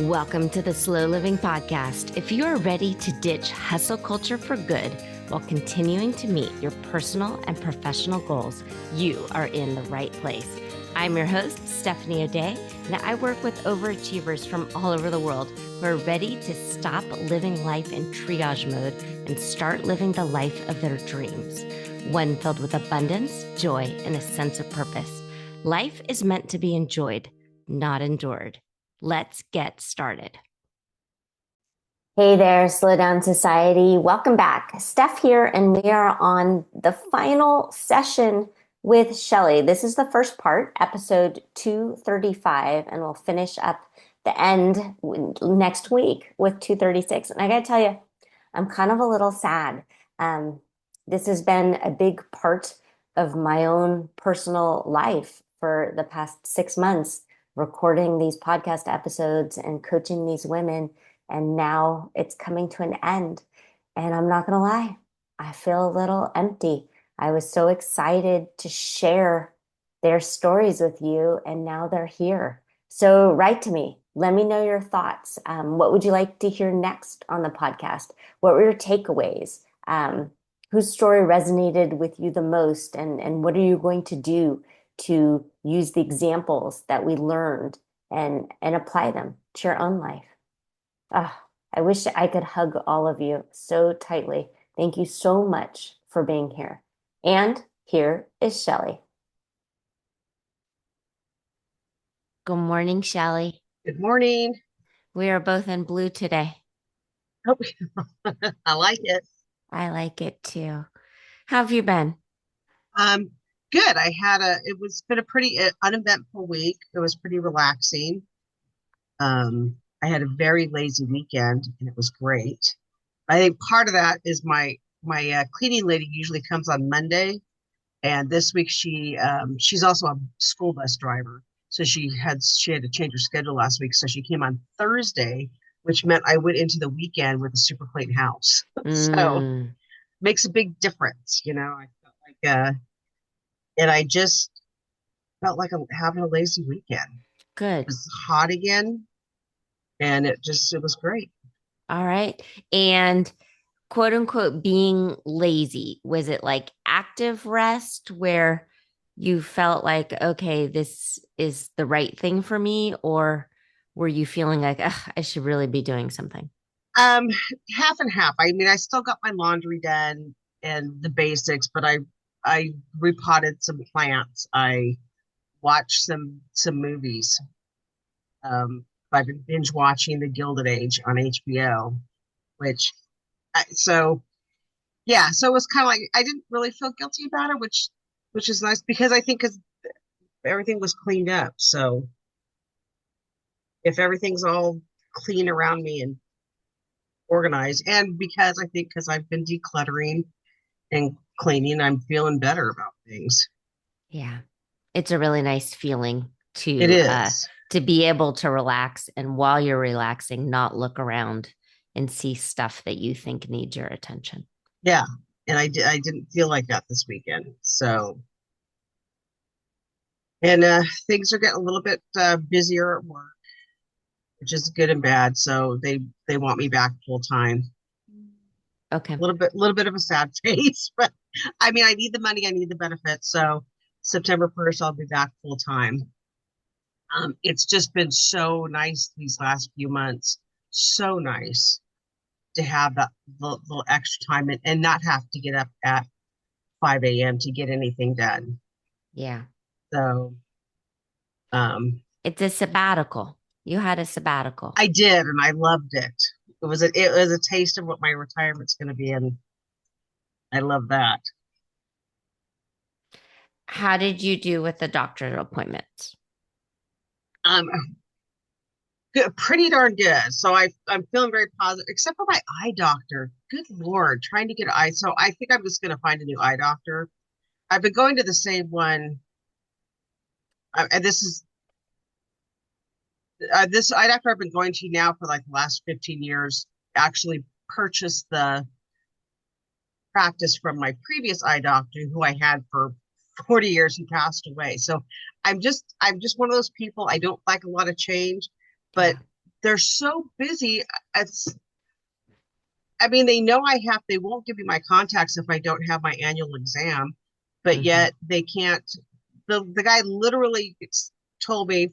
Welcome to the Slow Living Podcast. If you are ready to ditch hustle culture for good while continuing to meet your personal and professional goals, you are in the right place. I'm your host, Stephanie O'Day, and I work with overachievers from all over the world who are ready to stop living life in triage mode and start living the life of their dreams, one filled with abundance, joy, and a sense of purpose. Life is meant to be enjoyed, not endured. Let's get started. Hey there, Slow Down Society. Welcome back. Steph here, and we are on the final session with Shelly. This is the first part, episode 235, and we'll finish up the end next week with 236. And I got to tell you, I'm kind of a little sad. This has been a big part of my own personal life for the past 6 months, recording these podcast episodes and coaching these women. And now it's coming to an end. And I'm not going to lie, I feel a little empty. I was so excited to share their stories with you, and now they're here. So write to me. Let me know your thoughts. What would you like to hear next on the podcast? What were your takeaways? Whose story resonated with you the most? And what are you going to do to use the examples that we learned and apply them to your own life? I wish I could hug all of you so tightly. Thank you so much for being here. And here is Shelly. Good morning, Shelly. Good morning. We are both in blue today. Oh, I like it. I like it too. How have you been? Good. It's been a pretty uneventful week. It was pretty relaxing. I had a very lazy weekend and it was great. I think part of that is my cleaning lady usually comes on Monday, and this week she's also a school bus driver. So she had to change her schedule last week. So she came on Thursday, which meant I went into the weekend with a super clean house. So makes a big difference, I felt like and I just felt like I'm having a lazy weekend. Good. It was hot again, and it was great. All right. And quote unquote being lazy, was it like active rest where you felt like, okay, this is the right thing for me? Or were you feeling like, I should really be doing something? Half and half. I mean, I still got my laundry done and the basics, but I repotted some plants. I watched some movies. I've been binge watching The Gilded Age on HBO, so it was kind of like I didn't really feel guilty about it, which is nice because I think because everything was cleaned up. So if everything's all clean around me and organized, and because I've been decluttering and cleaning, I'm feeling better about things. Yeah. It's a really nice feeling It is. To be able to relax, and while you're relaxing, not look around and see stuff that you think needs your attention. Yeah. And I didn't feel like that this weekend. So, and things are getting a little bit busier at work, which is good and bad. So they want me back full time. Okay. A little bit of a sad face, but I mean, I need the money, I need the benefits. So September 1st, I'll be back full time. It's just been so nice these last few months. So nice to have that little extra time and not have to get up at 5 a.m. to get anything done. Yeah. So, it's a sabbatical. You had a sabbatical. I did, and I loved it. It was a taste of what my retirement's going to be, and I love that. How did you do with the doctor appointments? Good, pretty darn good. So I'm feeling very positive, except for my eye doctor. Good Lord, trying to get eye. So I think I'm just going to find a new eye doctor. I've been going to the same one. And this eye doctor I've been going to now for like the last 15 years, actually purchased the practice from my previous eye doctor who I had for 40 years, who passed away. So I'm just one of those people. I don't like a lot of change, but they're so busy. It's, I mean, they know they won't give me my contacts if I don't have my annual exam, but Hmm. yet they can't. The guy literally told me,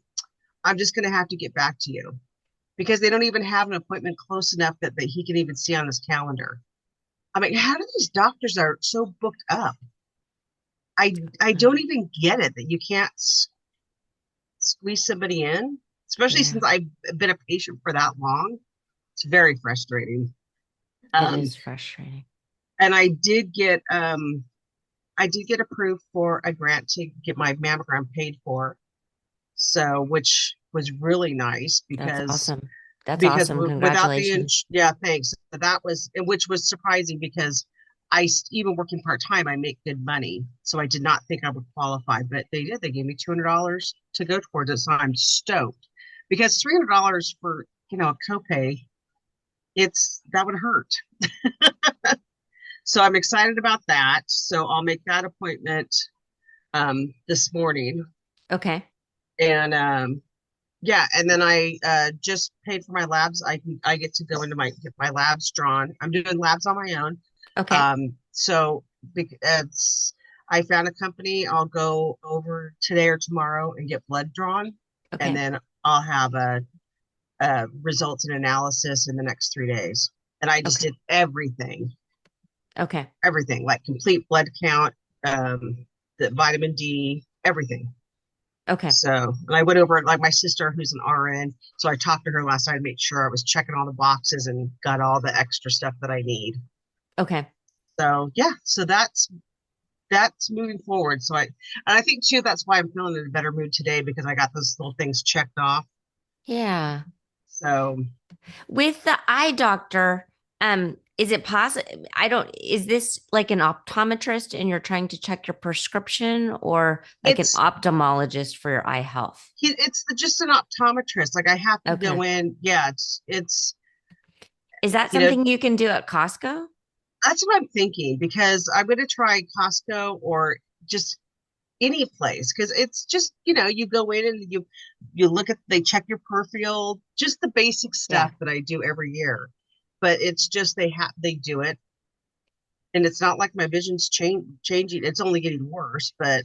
I'm just going to have to get back to you because they don't even have an appointment close enough that he can even see on his calendar. I'm like, how do these doctors are so booked up? I don't even get it that you can't squeeze somebody in, especially Yeah, since I've been a patient for that long. It's very frustrating. it Um, is frustrating. and I did get approved for a grant to get my mammogram paid for. So, which was really nice That's because awesome. That's awesome. without the Congratulations. yeah, thanks. That was, which was surprising because even working part time, I make good money, so I did not think I would qualify, but they did. They gave me $200 to go towards it, so I'm stoked because $300 for a copay, that would hurt. So I'm excited about that. So I'll make that appointment this morning, Okay. and yeah, and then I just paid for my labs. I get to go into get my labs drawn. I'm doing labs on my own. Okay. So it's I found a company. I'll go over today or tomorrow and get blood drawn, and Okay. then I'll have a results and analysis in the next 3 days. And I just Okay. did Okay. everything like complete blood count, the vitamin D, everything. Okay. So, and I went over it like my sister, who's an RN. So I talked to her last night to make sure I was checking all the boxes and got all the extra stuff that I need. Okay. So yeah, so that's moving forward. And I think too that's why I'm feeling in a better mood today because I got those little things checked off. Yeah. So With the eye doctor, is it possible? Is this like an optometrist and you're trying to check your prescription or like an it's ophthalmologist for your eye health? it's just an optometrist. Like I have to go Okay. in. Yeah, it's Is that you know something you can do at Costco? that's what I'm thinking because I'm going to try Costco or just any place because it's just you go in and you look at they check your peripheral, just the basic Yeah. stuff that I do every year, but it's just they do it, and it's not like my vision's changing, it's only getting worse, but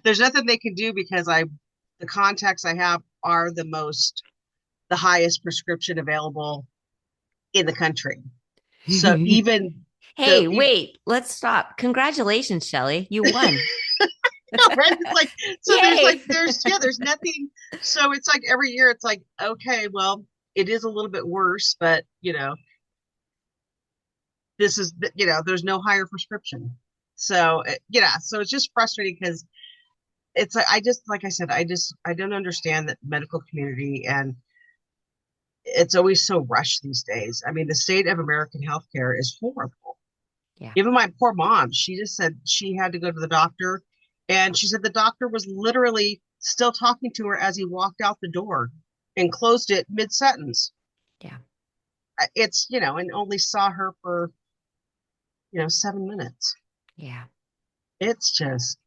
there's nothing they can do because the contacts I have are the highest prescription available in the country, so even Hey, the wait, let's stop. Congratulations, Shelly. You won. right? It's like so Yay. there's nothing. So it's like every year it's like, okay, well, it is a little bit worse, but this is there's no higher prescription. So yeah, so it's just frustrating because it's like like I said, I don't understand that medical community, and it's always so rushed these days. I mean, the state of American healthcare is horrible. Yeah. Even my poor mom, she just said she had to go to the doctor, and she said the doctor was literally still talking to her as he walked out the door and closed it mid-sentence. Yeah. It's, and only saw her for, 7 minutes. Yeah. It's just,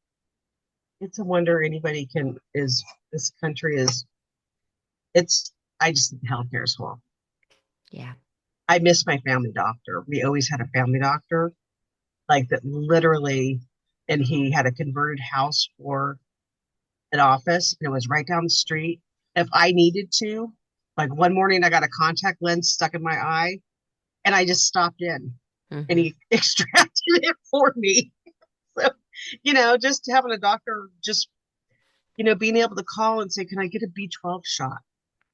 it's a wonder anybody this country is, it's, I just think healthcare is horrible. Yeah. I miss my family doctor. We always had a family doctor, like that literally, and he had a converted house for an office, and it was right down the street. If I needed to, like one morning I got a contact lens stuck in my eye and I just stopped in and Hmm. he extracted it for me. So, just having a doctor, just, being able to call and say, can I get a B12 shot?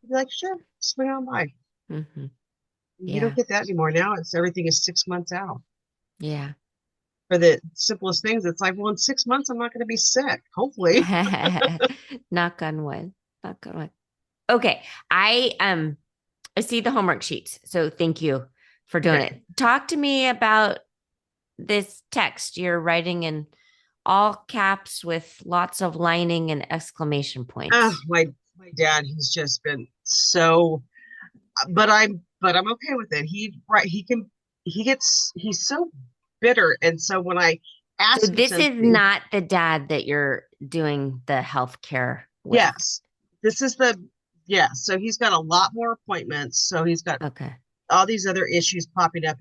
I'd be like, sure, swing on by. Hmm. You don't Yeah. get that anymore. Now everything is 6 months out. Yeah. For the simplest things, it's like, well, in 6 months, I'm not going to be sick, hopefully. Knock on wood. Knock on wood. Okay. I see the homework sheets. So thank you for doing Okay. it. Talk to me about this text you're writing in all caps with lots of lining and exclamation Oh, points. my dad, he's just been so, but I'm okay with it. He's so bitter. And so when I So ask him this is something, not the dad that you're doing the healthcare with. yes, this is the Yeah, so he's got a lot more appointments. So he's got Okay. all these other issues popping up.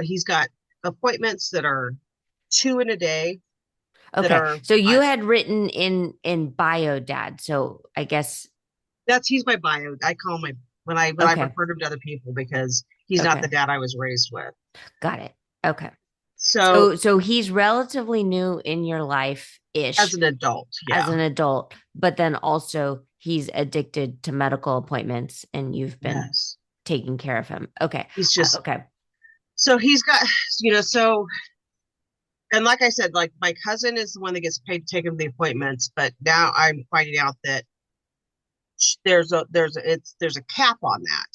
He's got appointments that are two in a day that Okay. are So you had written in bio dad. So I guess he's my bio. I call him my when I okay. refer to him to other people because he's not the Okay. dad I was raised with. Got it. Okay. So So he's relatively new in your as life-ish an adult, as yeah, an adult, but then also he's addicted to medical appointments and you've been yes, taking care of him. Okay. he's just Okay. so he's got so and like I said, like my cousin is the one that gets paid to take him to the appointments, but now I'm finding out that there's a cap on that.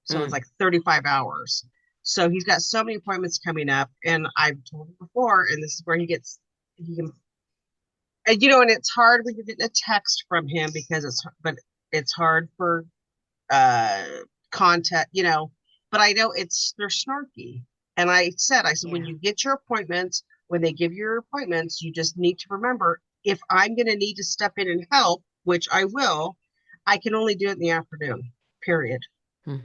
So it's Mm, like 35 hours. So he's got so many appointments coming up, and I've told him before, and this is where he can, and and it's hard when you're getting a text from him because it's hard for uh contact, but I know they're snarky. And I said, when yeah. you get your appointments, when they give you your appointments, you just need to remember if I'm going to need to step in and help, which I will, I can only do it in the afternoon, period. Hmm.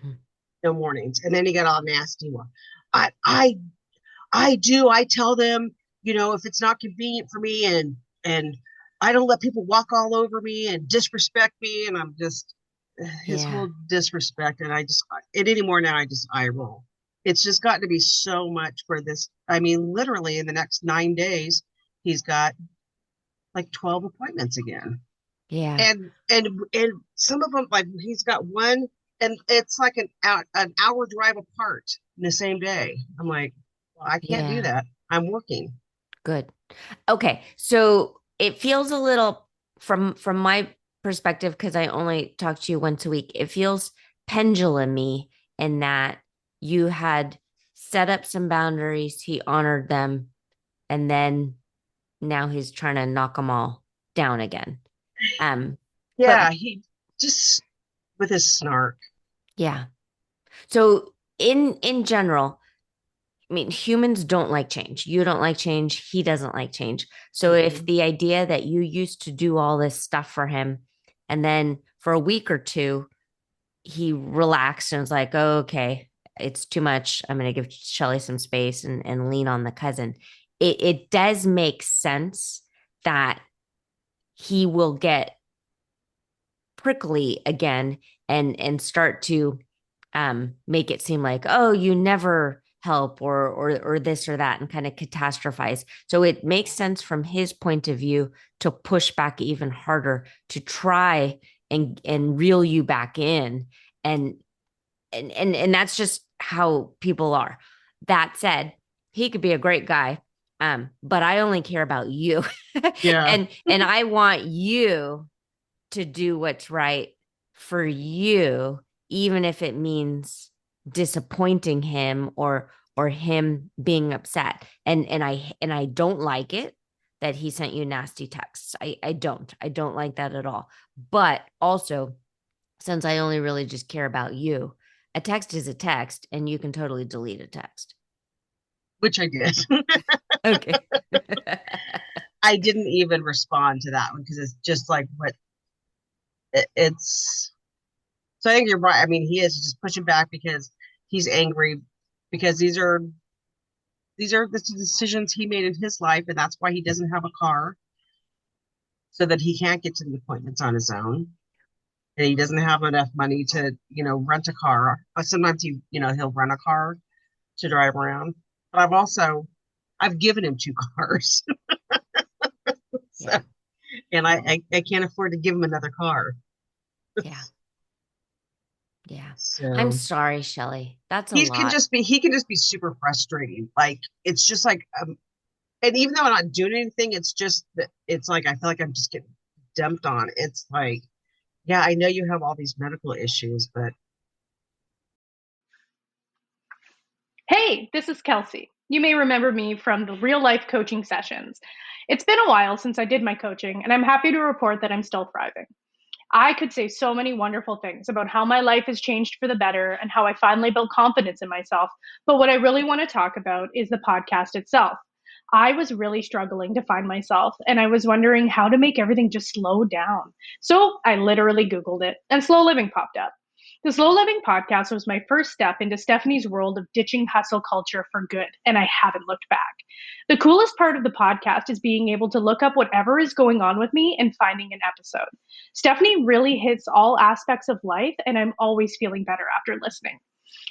No mornings. And then he got all nasty. Well, I, I, I do. I tell them, if it's not convenient for me and I don't let people walk all over me and disrespect me. And I'm just, his Yeah. whole disrespect. And anymore now, I just eye roll. It's just gotten to be so much for this. I mean, literally in the next 9 days, he's got like 12 appointments again. Yeah. And some of them, like he's got one, and it's like an hour drive apart in the same day. I'm like, well, I can't do Yeah. that. I'm working. Good. Okay. So it feels a little from my perspective, because I only talk to you once a week, it feels pendulum-y in that you had set up some boundaries, he honored them, and then now he's trying to knock them all down again. Um, but Yeah, he just with his snark. yeah. So in general, I mean, humans don't like change. You don't like change. He doesn't like change. So if Mm-mm. the idea that you used to do all this stuff for him, and then for a week or two, he relaxed and was like, oh, okay, it's too much. I'm going to give Shelly some space and lean on the cousin. It does make sense that he will get prickly again and start to make it seem like, oh, you never help or this or that and kind of catastrophize. So it makes sense from his point of view to push back even harder to try and reel you back in and and that's just how people are. That said, he could be a great guy, but I only care about you. Yeah, And I want you to do what's right for you, even if it means disappointing him or him being upset. And I don't like it that he sent you nasty texts. I don't like that at all. But also, since I only really just care about you, a text is a text and you can totally delete a text. which I did. Okay. I didn't even respond to that one because it's just like what it's. So I think you're right. I mean, he is just pushing back because he's angry because these are the decisions he made in his life, and that's why he doesn't have a car so that he can't get to the appointments on his own. And he doesn't have enough money to, rent a car. Sometimes he'll rent a car to drive around. But I've given him two cars. So, Yeah. and I can't afford to give him another car. Yeah. Yeah. I'm So sorry, Shelly. That's a lot. he can just be super frustrating. Like it's just like and even though I'm not doing anything, it's just that it's like I feel like I'm just getting dumped on. It's like, yeah, I know you have all these medical issues, but Hey, this is Kelsey. You may remember me from the real life coaching sessions. It's been a while since I did my coaching, and I'm happy to report that I'm still thriving. I could say so many wonderful things about how my life has changed for the better and how I finally built confidence in myself. But what I really want to talk about is the podcast itself. I was really struggling to find myself and I was wondering how to make everything just slow down. So I literally Googled it and slow living popped up. The Slow Living podcast was my first step into Stephanie's world of ditching hustle culture for good, and I haven't looked back. The coolest part of the podcast is being able to look up whatever is going on with me and finding an episode. Stephanie really hits all aspects of life, and I'm always feeling better after listening.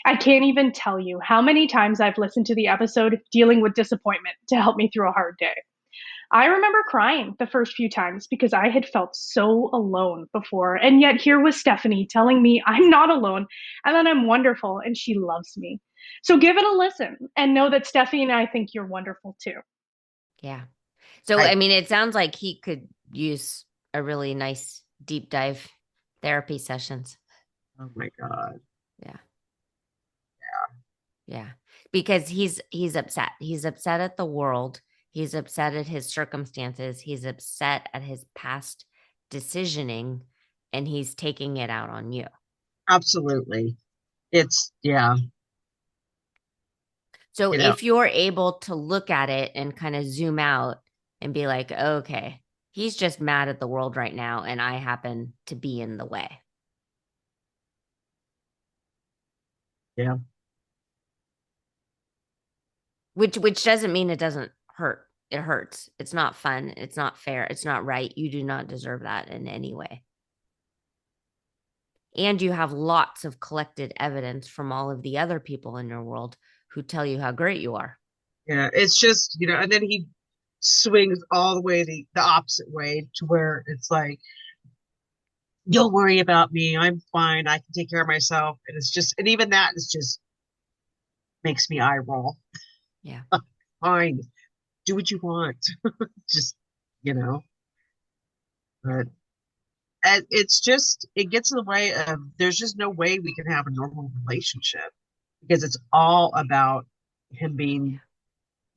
I can't even tell you how many times I've listened to the episode dealing with disappointment to help me through a hard day. I remember crying the first few times because I had felt so alone before. And yet here was Stephanie telling me I'm not alone and that I'm wonderful and she loves me. So give it a listen and know that Stephanie and I think you're wonderful too. Yeah. So, I I mean, it sounds like he could use a really nice deep dive therapy sessions. oh my God. Yeah. Yeah. Because he's upset. He's upset at the world. He's upset at his circumstances. He's upset at his past decisioning, and he's taking it out on you. Absolutely. It's yeah, So you know, if you're able to look at it and kind of zoom out and be like, okay, he's just mad at the world right now, and I happen to be in the way. yeah. Which doesn't mean it doesn't hurt. It hurts. It's not fun. It's not fair. It's not right. You do not deserve that in any way. And you have lots of collected evidence from all of the other people in your world who tell you how great you are. Yeah. It's just, and then he swings all the way the opposite way to where it's like, you'll worry about me. I'm fine. I can take care of myself. And it's just, and even that is just makes me eye roll. Yeah. Fine. Do what you want. Just, you know, but and it's just, it gets in the way of, there's just no way we can have a normal relationship because it's all about him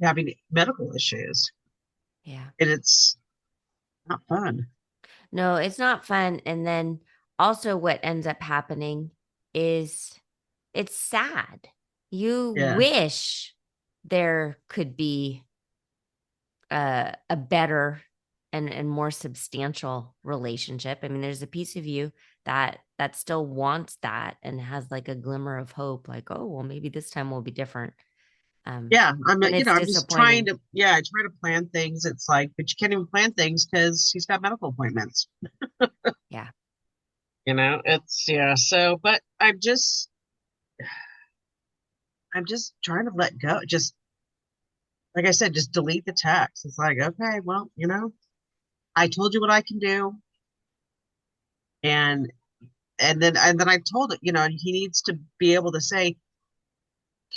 having medical issues. Yeah. And it's not fun. No, it's not fun. And then also what ends up happening is it's sad. You Yeah. wish there could be a better and more substantial relationship. I mean, there's a piece of you that still wants that and has like a glimmer of hope, like, oh, well, maybe this time will be different. Yeah. And it's I'm just trying disappointing. I try to plan things. It's like, but you can't even plan things because he's got medical appointments. Yeah. It's, yeah. So, but I'm just trying to let go. Just, like I said, just delete the text. It's like, okay, well, I told you what I can do. And and then I told it, he needs to be able to say,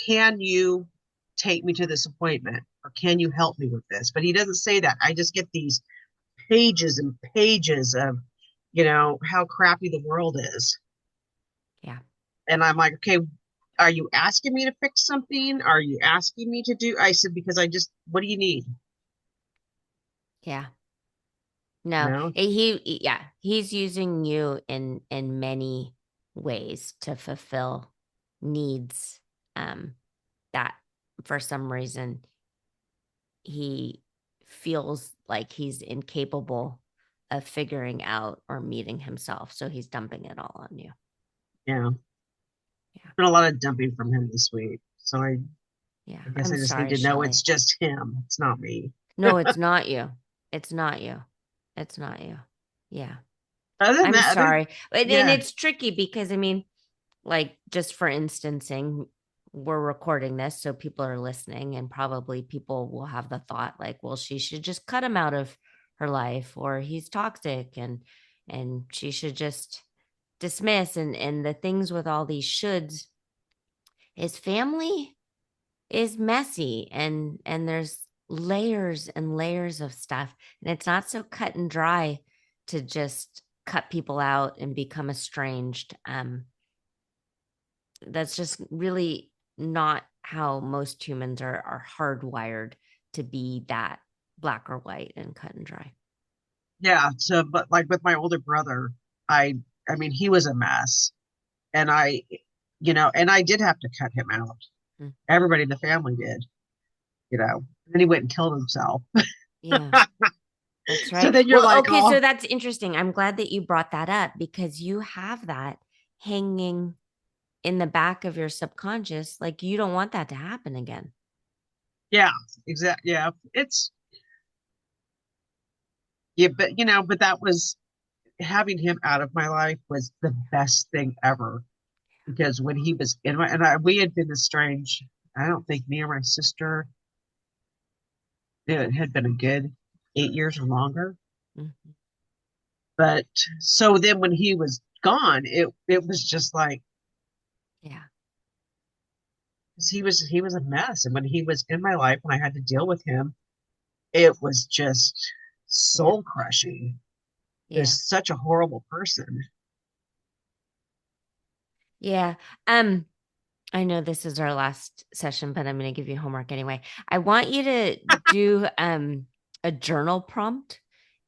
can you take me to this appointment? Or can you help me with this? But he doesn't say that. I just get these pages and pages of, how crappy the world is. Yeah. And I'm like, okay, are you asking me to fix something? Are you asking me to do? I said, because what do you need? Yeah. You No, know? yeah, he's using you in many ways to fulfill needs that for some reason he feels like he's incapable of figuring out or meeting himself. So he's dumping it all on you. Yeah. Yeah. Been a lot of dumping from him this week. So Yeah. I guess I'm I just need sorry, to know Shelly. it's just him. It's not me. No, it's not you. It's not you. It's not you. Yeah. Other than I'm that, sorry. And yeah, it's tricky because I mean, like just for instancing, we're recording this so people are listening and probably people will have the thought like, well, she should just cut him out of her life or he's toxic and she should just dismiss and the things with all these shoulds is family is messy and there's layers and layers of stuff and it's not so cut and dry to just cut people out and become estranged. That's just really not how most humans are hardwired to be that black or white and cut and dry. yeah. So, but like with my older brother, I, I mean, he was a mess, and and I did have to cut him out. Mm. Everybody in the family did. And then he went and killed himself. Yeah. That's So right. then you're Well, like, okay, oh, so that's interesting. I'm glad that you brought that up because you have that hanging in the back of your subconscious. Like you don't want that to happen again. yeah, exactly. Yeah, yeah, but that was having him out of my life was the best thing ever because when he was in we had been estranged. I don't think me or my sister, it had been a good 8 years or longer. Mhm. But so then when he was gone, it was just like, Yeah. 'cause he was a mess. And when he was in my life, when I had to deal with him, it was just Yeah. soul crushing. Yeah. There's such a horrible person. Yeah. I know this is our last session, but I'm going to give you homework anyway. I want you to do a journal prompt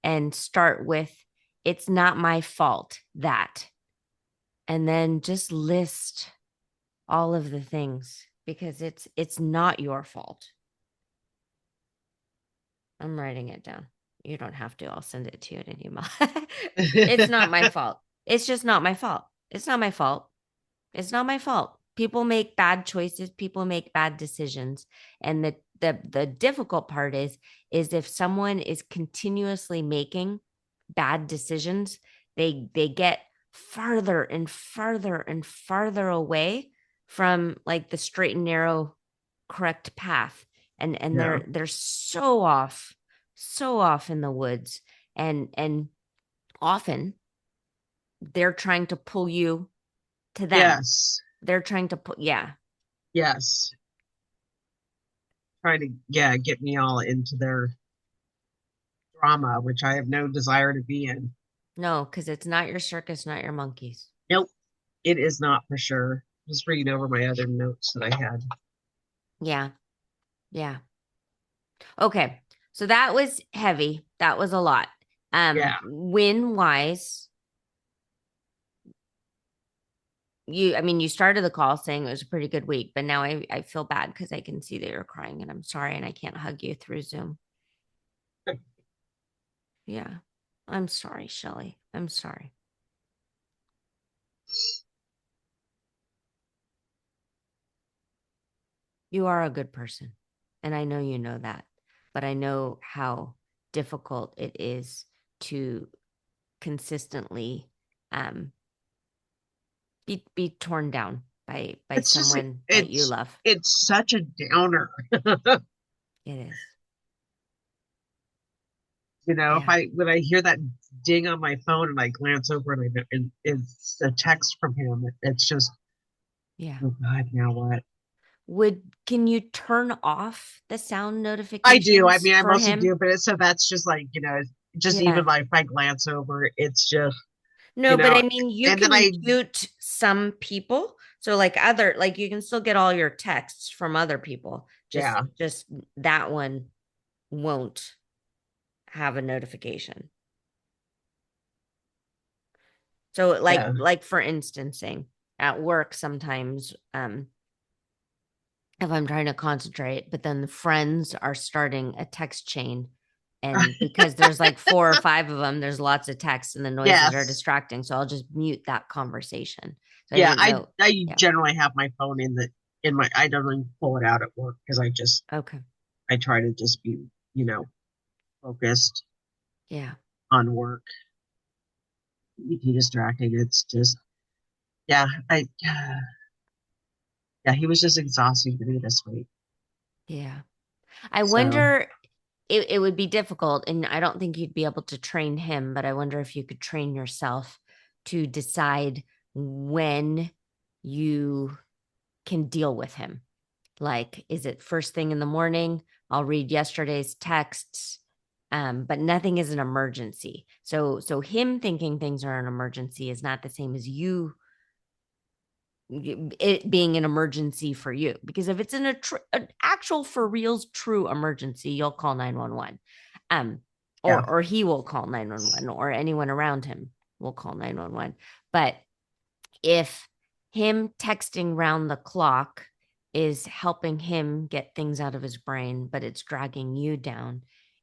and start with it's not my fault that, and then just list all of the things because it's not your fault. I'm writing it down. You don't have to. I'll send it to you in an email. It's not my fault. It's just not my fault. It's not my fault. It's not my fault. People make bad choices, people make bad decisions. And the difficult part is if someone is continuously making bad decisions, they get farther and farther and farther away from like the straight and narrow correct path. And Yeah. they're so off in the woods. And often they're trying to pull you to them. Yes. They're trying to put, yeah, Yes. Trying to, yeah, get me all into their drama, which I have no desire to be in. no, because it's not your circus, not your monkeys. Nope, it is not for sure. Just reading over my other notes that I had. Yeah, yeah. Okay, so that was heavy. That was a lot. Yeah. Win wise, I mean, you started the call saying it was a pretty good week, but now I feel bad because I can see that you're crying and I'm sorry and I can't hug you through Zoom. Yeah, I'm sorry, Shelly. I'm sorry. You are a good person. And I know you know that, but I know how difficult it is to consistently um, be torn down by It's just someone that you it's love. it's such a downer. It is. If Yeah. I when I hear that ding on my phone and I glance over and it's a text from him, it's just, Yeah. oh God, now what? Can you turn off the sound I do. I notifications mean, I for mostly him? do, but so that's just like, just even Yeah. like if I glance over, it's just, you No, but know, I mean, you and then can mute some people. So like you can still get all your texts from other people. Just yeah, just that one won't have a notification. So yeah. like for instancing at work sometimes if I'm trying to concentrate, but then the friends are starting a text chain. And because there's like four or five of them, there's lots of text and the noises are Yes. distracting. So I'll just mute that conversation. So I Yeah, didn't I know. I Yeah. generally have my phone in my I don't even pull it out at work because Okay. I try to just be, you know, focused Yeah. on work. Be distracting. It's just, yeah, yeah, he was just exhausting to me this week. Yeah. I So wonder it would be difficult and I don't think you'd be able to train him, but I wonder if you could train yourself to decide when you can deal with him. Like, is it first thing in the morning? I'll read yesterday's texts, but nothing is an emergency. So him thinking things are an emergency is not the same as you it being an emergency for you. Because if it's an actual for reals true emergency, you'll call 911. Um, yeah, or he will call 911 or anyone around him will call 911. But if him texting round the clock is helping him get things out of his brain, but it's dragging you down,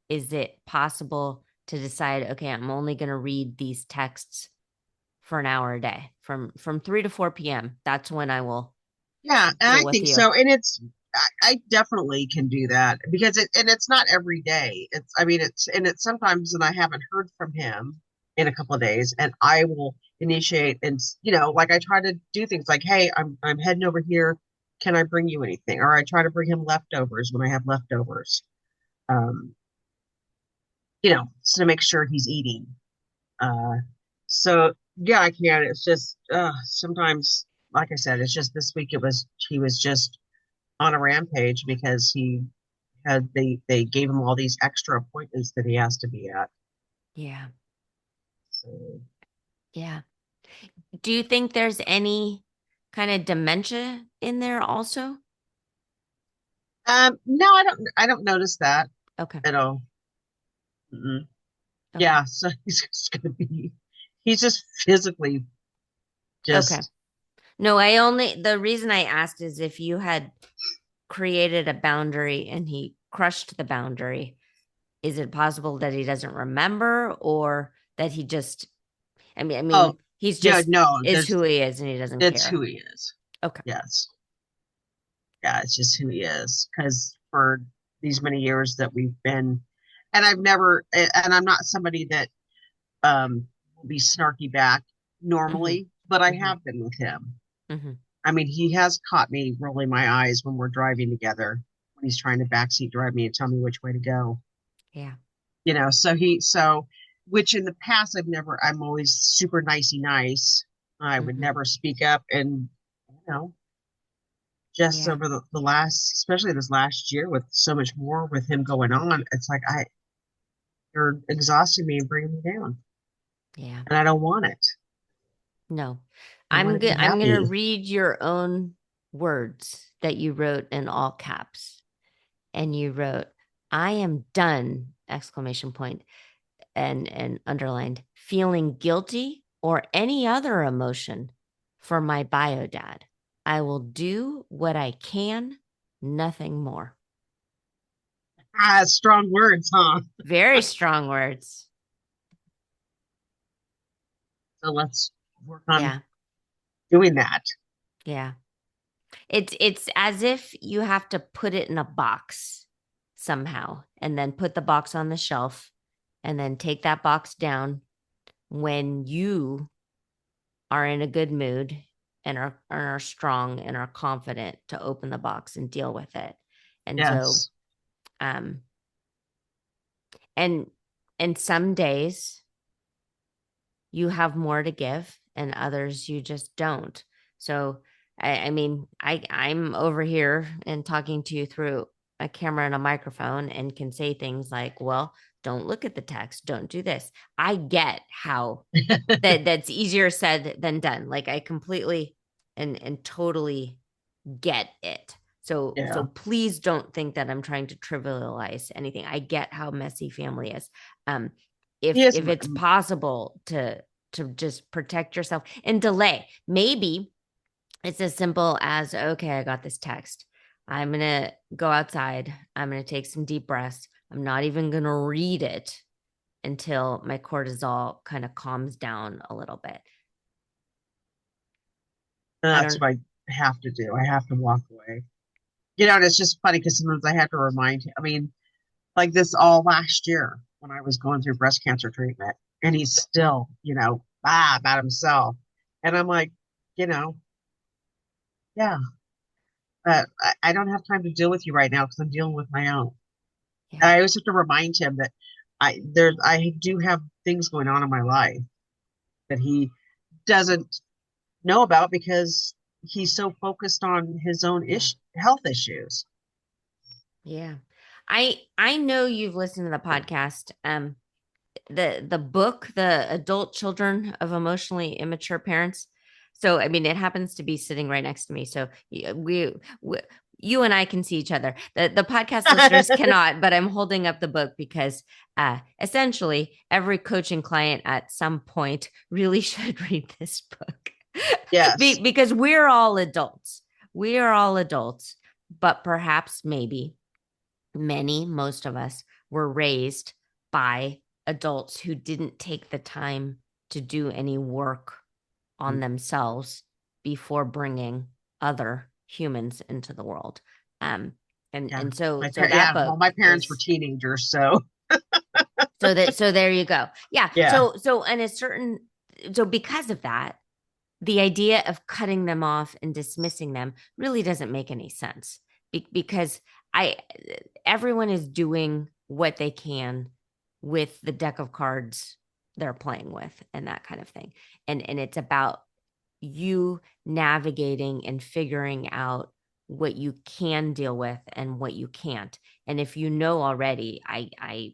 is it possible to decide, okay, I'm only going to read these texts for an hour a day from 3 to 4 p.m. That's when I will Yeah, and deal I with think you. so. And I definitely can do that because it's not every day. I mean, it's sometimes, and I haven't heard from him in a couple of days, and I will initiate and, like I try to do things like, hey, I'm heading over here. Can I bring you anything? Or I try to bring him leftovers when I have leftovers, um, so to make sure he's eating. Uh, so yeah, I can. It's just sometimes, like I said, it's just this week he was just on a rampage because they gave him all these extra appointments that he has to be at. Yeah. So Yeah. Do you think there's any kind of dementia in there also? no, I don't notice that Okay. at all. Mm-mm. Okay. Yeah, so he's just gonna be he's just physically Okay. just No, the reason I asked is if you had created a boundary and he crushed the boundary, is it possible that he doesn't remember or that he just, I oh mean, he's yeah, just no, is there's who he is and he doesn't that's who care. he is. Okay. Yes. Yeah, it's just who he is. Because for these many years that we've been, and I'm not somebody that will be snarky back Mm-hmm. normally, but I Mm-hmm. have been with him. Mm-hmm. I mean, he has caught me rolling my eyes when we're driving together, when he's trying to backseat drive me and tell me which way to go. Yeah. So which in the past I'm always super nicey nice. I would Mm-hmm. never speak up, and just Yeah. over the last, especially this last year with so much more with him going on, it's like you're exhausting me and bringing me down, Yeah. and I don't want it. No. I want to be I'm going to happy. read your own words that you wrote in all caps. And you wrote, I am done, exclamation point, and underlined, feeling guilty or any other emotion for my bio dad. I will do what I can, nothing more. Strong words, huh? Very strong words. So let's work on Yeah. doing that. Yeah. It's as if you have to put it in a box somehow and then put the box on the shelf and then take that box down when you are in a good mood and are strong and are confident to open the box and deal with it. And so Yes. um and and some days you have more to give and others you just don't. So I mean, I'm over here and talking to you through a camera and a microphone and can say things like, well, don't look at the text, don't do this. I get how that's easier said than done. Like I completely and totally get it. So Yeah. please don't think that I'm trying to trivialize anything. I get how messy family is. Um, Yes. if it's possible to just protect yourself and delay, maybe it's as simple as, okay, I got this text. I'm gonna go outside. I'm gonna take some deep breaths. I'm not even gonna read it until my cortisol kind of calms down a little bit. I That's don't. what I have to do. I have to walk away. And it's just funny because sometimes I have to remind him. I mean, like this all last year when I was going through breast cancer treatment, and he's still, about himself. And I'm like, you know, yeah, but I don't have time to deal with you right now because I'm dealing with my own. Yeah. I always have to remind him that I do have things going on in my life that he doesn't know about because he's so focused on his own Yeah. health issues. Yeah. I know you've listened to the podcast. The book, The Adult Children of Emotionally Immature Parents. So I mean, it happens to be sitting right next to me. So we you and I can see each other. The podcast listeners cannot, but I'm holding up the book because essentially every coaching client at some point really should read this book Yes. because we're all adults. we are all adults, but perhaps maybe most of us were raised by adults who didn't take the time to do any work on themselves before bringing other humans into the world. So that book my parents were is teenagers, so so there you go. Yeah. yeah. So because of that, the idea of cutting them off and dismissing them really doesn't make any sense because I everyone is doing what they can with the deck of cards they're playing with and that kind of thing. And it's about you navigating and figuring out what you can deal with and what you can't. And if you know already, I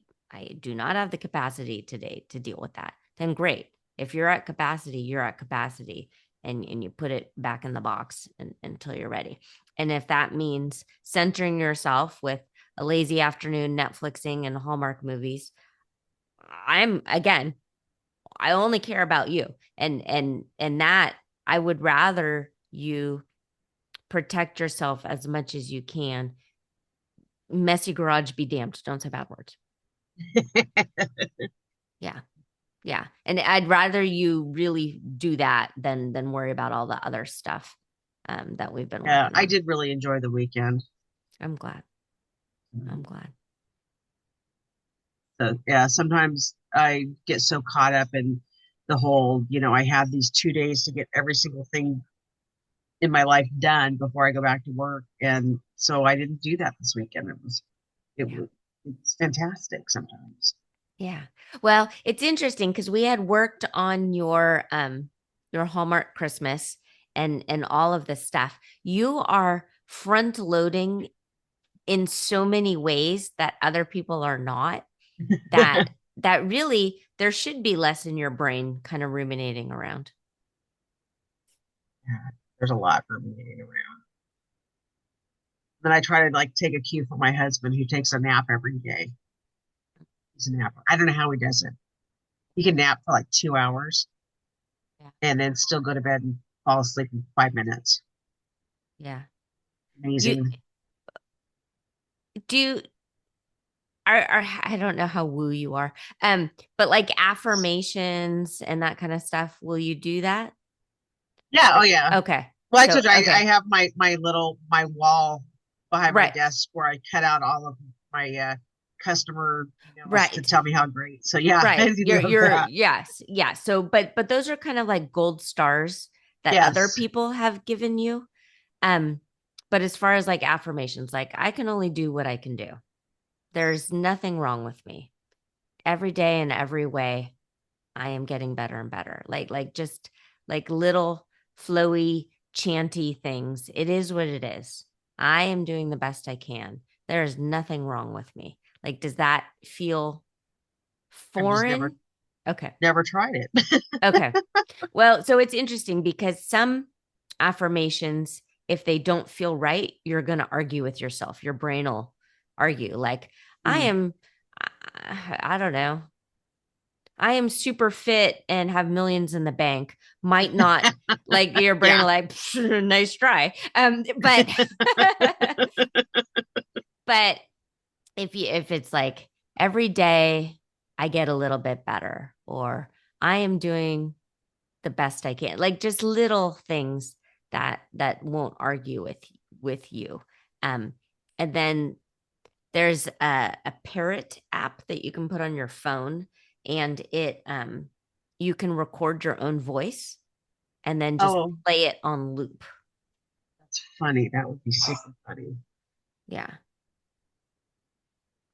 do not have the capacity today to deal with that, then great. If you're at capacity, you're at capacity, and you put it back in the box until you're ready. And if that means centering yourself with a lazy afternoon Netflixing and Hallmark movies, I only care about you. And that I would rather you protect yourself as much as you can. Messy garage be damned. Don't say bad words. Yeah. Yeah. And I'd rather you really do that than worry about all the other stuff that we've been Yeah, working I on. did really enjoy the weekend. I'm glad. I'm glad. So yeah, sometimes I get so caught up in the whole, I have these 2 days to get every single thing in my life done before I go back to work. And so I didn't do that this weekend. Yeah. It's fantastic sometimes. Yeah. Well, it's interesting because we had worked on your Hallmark Christmas and all of this stuff. You are front loading in so many ways that other people are not. That that really there should be less in your brain kind of ruminating around. Yeah, there's a lot for me around. Then I try to like take a cue from my husband who takes a nap every day. He's a napper. I don't know how he does it. He can nap for like 2 hours Yeah. and then still go to bed and fall asleep in 5 minutes. Yeah. You Amazing. do you are I don't know how woo you are. But like affirmations and that kind of stuff, will you do that? Yeah. Oh Like, yeah. okay. Well, I So, told you I okay. have my wall behind my Right. desk where I cut out all of my customer emails to Right. tell me how great. So yeah, I Right. do love You're that. yes. Yeah. So but those are kind of like gold stars that other Yes. people have given you. Um, but as far as like affirmations, like I can only do what I can do. There's nothing wrong with me. Every day in every way, I am getting better and better. Like just like little flowy, chanty things. It is what it is. I am doing the best I can. There is nothing wrong with me. Like, does that feel I've just never foreign? Okay. never tried it. Okay. Well, so it's interesting because some affirmations, if they don't feel right, you're going to argue with yourself. Your brain will argue. Like, I Mm. am, I don't know, I am super fit and have millions in the bank. Might not like your brain, Yeah. like, nice try. But, but if it's like every day I get a little bit better, or I am doing the best I can. Like just little things that won't argue with you. Um, and then there's a parrot app that you can put on your phone, and it you can record your own voice and then just Oh, play it on loop. that's funny. That would be super funny. Yeah.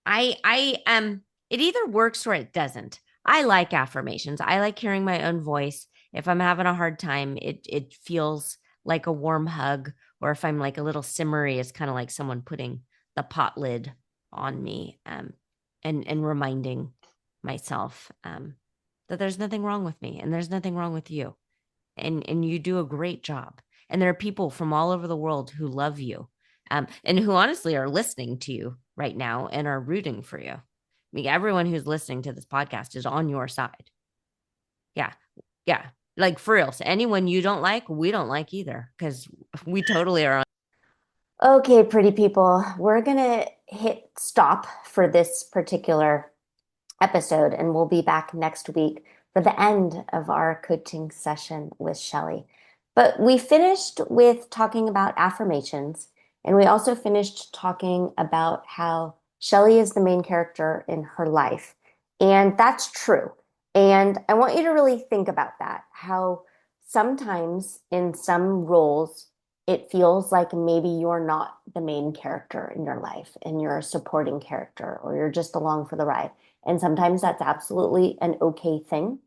I it either works or it doesn't. I like affirmations. I like hearing my own voice. If I'm having a hard time, it feels like a warm hug, or if I'm like a little simmery, it's kind of like someone putting the pot lid on me, and reminding myself that there's nothing wrong with me and there's nothing wrong with you, and you do a great job. And there are people from all over the world who love you, and who honestly are listening to you right now and are rooting for you. I mean, everyone who's listening to this podcast is on your side. Yeah. Yeah. Like for real. So anyone you don't like, we don't like either, because we totally are on Okay, pretty people, we're going to hit stop for this particular episode, and we'll be back next week for the end of our coaching session with Shelly. But we finished with talking about affirmations, and we also finished talking about how Shelly is the main character in her life. And that's true. And I want you to really think about that, how sometimes in some roles, it feels like maybe you're not the main character in your life and you're a supporting character or you're just along for the ride. And sometimes that's absolutely an okay thing.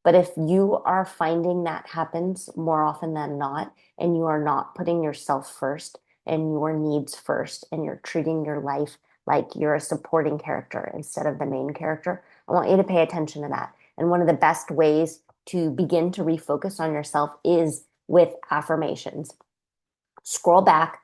But if you are finding that happens more often than not, and you are not putting yourself first and your needs first, and you're treating your life like you're a supporting character instead of the main character, I want you to pay attention to that. And one of the best ways to begin to refocus on yourself is with affirmations. Scroll back,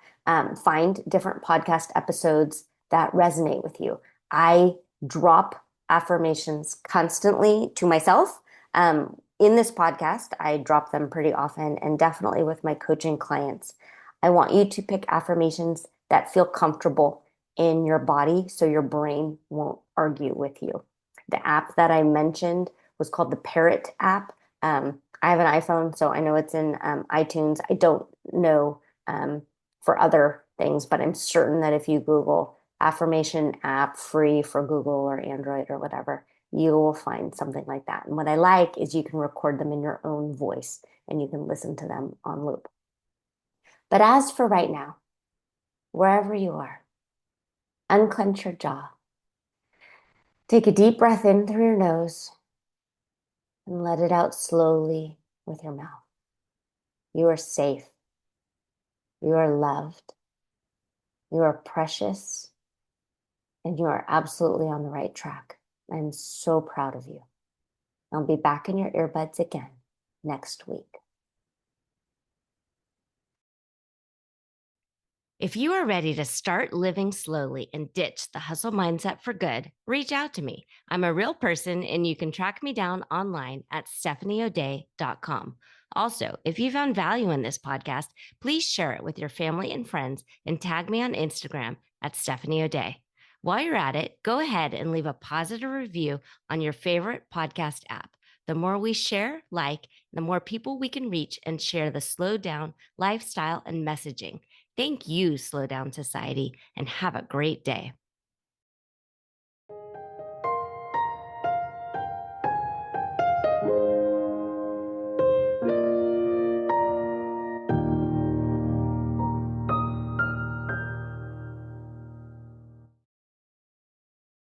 find different podcast episodes that resonate with you. I drop affirmations constantly to myself. In this podcast, I drop them pretty often and definitely with my coaching clients. I want you to pick affirmations that feel comfortable in your body so your brain won't argue with you. The app that I mentioned was called the Parrot app. I have an iPhone, so I know it's in iTunes. I don't know for other things, but I'm certain that if you Google affirmation app free for Google or Android or whatever, you will find something like that. And what I like is you can record them in your own voice and you can listen to them on loop. But as for right now, wherever you are, unclench your jaw. Take a deep breath in through your nose and let it out slowly with your mouth. You are safe. You are loved. You are precious. And you are absolutely on the right track. I'm so proud of you. I'll be back in your earbuds again next week. If you are ready to start living slowly and ditch the hustle mindset for good, reach out to me. I'm a real person and you can track me down online at stephanieoday.com. Also, if you found value in this podcast, please share it with your family and friends and tag me on Instagram at Stephanie O'Day. While you're at it, go ahead and leave a positive review on your favorite podcast app. The more we share, the more people we can reach and share the slow down lifestyle and messaging. Thank you, Slow Down Society, and have a great day.